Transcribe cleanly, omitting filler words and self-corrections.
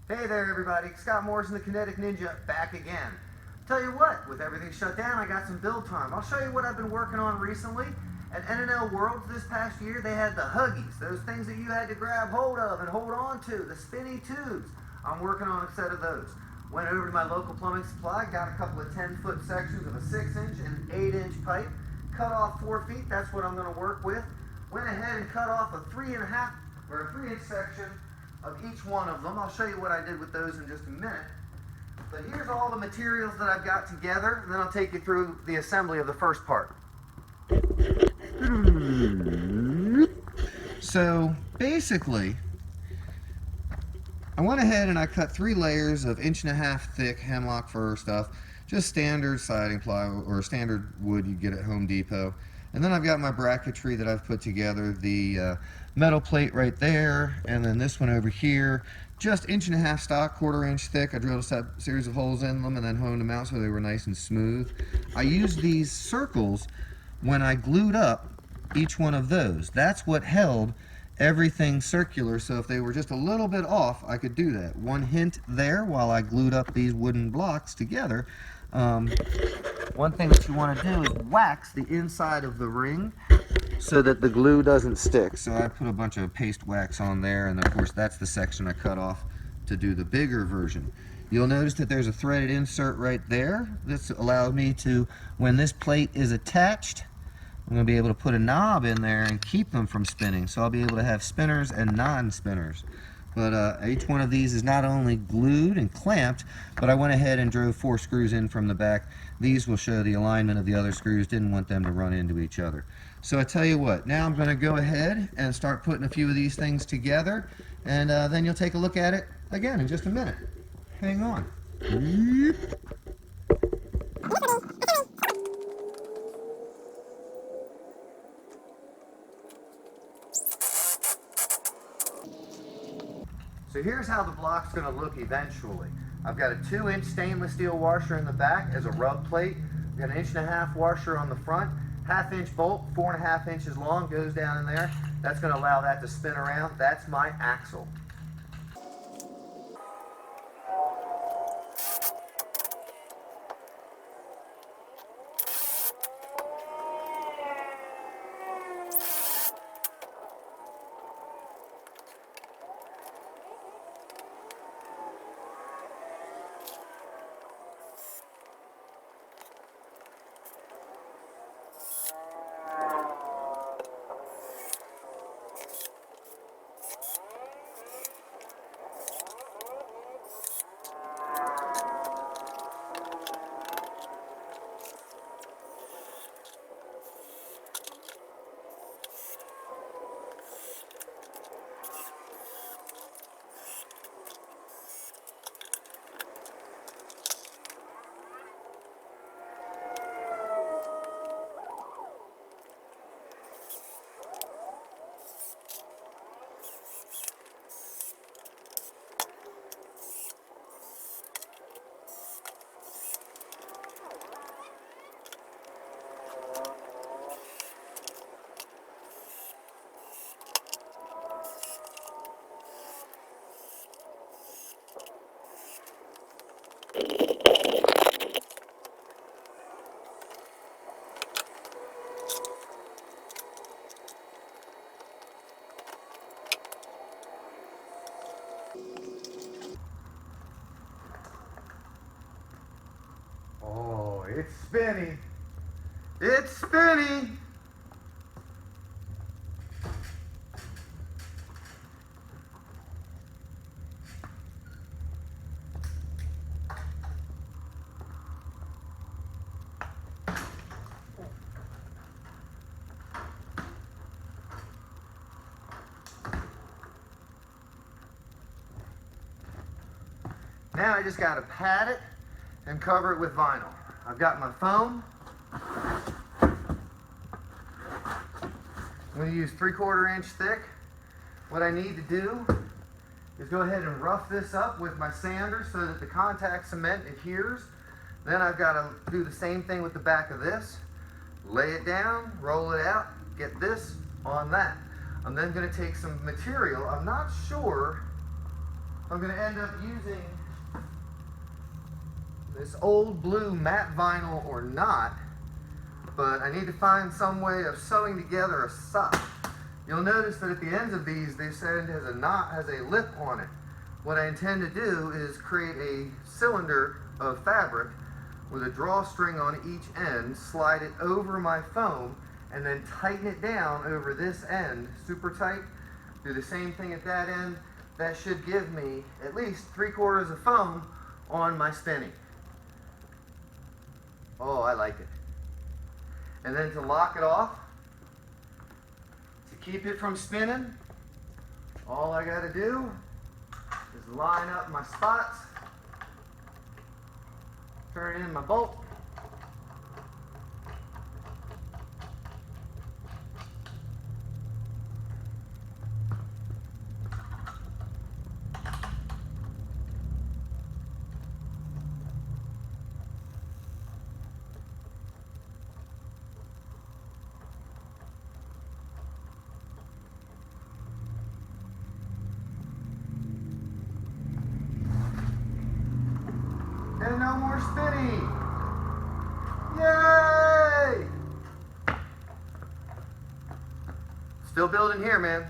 Hey there everybody, Scott Morrison, the Kinetic Ninja, back again. Tell you what, with everything shut down, I got some build time. I'll show you what I've been working on recently. At NNL Worlds this past year, they had the Huggies, those things that you had to grab hold of and hold on to, the spinny tubes. I'm working on a set of those. Went over to my local plumbing supply, got a couple of 10-foot sections of a 6-inch and an 8-inch pipe, cut off 4 feet, that's what I'm going to work with. Went ahead and cut off a 3.5 or a 3-inch section of each one of them. I'll show you what I did with those in just a minute. But here's all the materials that I've got together, and then I'll take you through the assembly of the first part. So basically, I went ahead and I cut 3 layers of 1.5 inch thick hemlock fir stuff, just standard siding ply or standard wood you get at Home Depot. And then I've got my bracketry that I've put together, the metal plate right there, and then this one over here, just 1.5 inch stock, 1/4 inch thick. I drilled a series of holes in them and then honed them out so they were nice and smooth. I used these circles when I glued up each one of those. That's what held everything circular, so if they were just a little bit off, I could do that. One hint there while I glued up these wooden blocks together. One thing that you want to do is wax the inside of the ring so that the glue doesn't stick. So I put a bunch of paste wax on there, and of course that's the section I cut off to do the bigger version. You'll notice that there's a threaded insert right there. This allows me to, when this plate is attached, I'm going to be able to put a knob in there and keep them from spinning. So I'll be able to have spinners and non-spinners. But each one of these is not only glued and clamped, but I went ahead and drove 4 screws in from the back. These will show the alignment of the other screws. Didn't want them to run into each other. So I tell you what, now I'm going to go ahead and start putting a few of these things together, and then you'll take a look at it again in just a minute. Hang on. So here's how the block's going to look eventually. I've got a 2-inch stainless steel washer in the back as a rub plate. I've got an 1.5 inch washer on the front. 1/2 inch bolt, 4.5 inches long, goes down in there. That's going to allow that to spin around. That's my axle. Oh, it's spinny. It's spinny. Now I just got to pat it and cover it with vinyl. I've got my foam. I'm going to use 3/4 inch thick. What I need to do is go ahead and rough this up with my sander so that the contact cement adheres. Then I've got to do the same thing with the back of this. Lay it down, roll it out, get this on that. I'm then going to take some material. I'm not sure I'm going to end up using this old blue matte vinyl or not, but I need to find some way of sewing together a sock. You'll notice that at the ends of these, this end has a knot, has a lip on it. What I intend to do is create a cylinder of fabric with a drawstring on each end, slide it over my foam, and then tighten it down over this end, super tight. Do the same thing at that end. That should give me at least 3/4 of foam on my spinning. Oh, I like it. And then to lock it off, to keep it from spinning, all I got to do is line up my spots, turn in my bolt, and no more spinning. Yay! Still building here, man.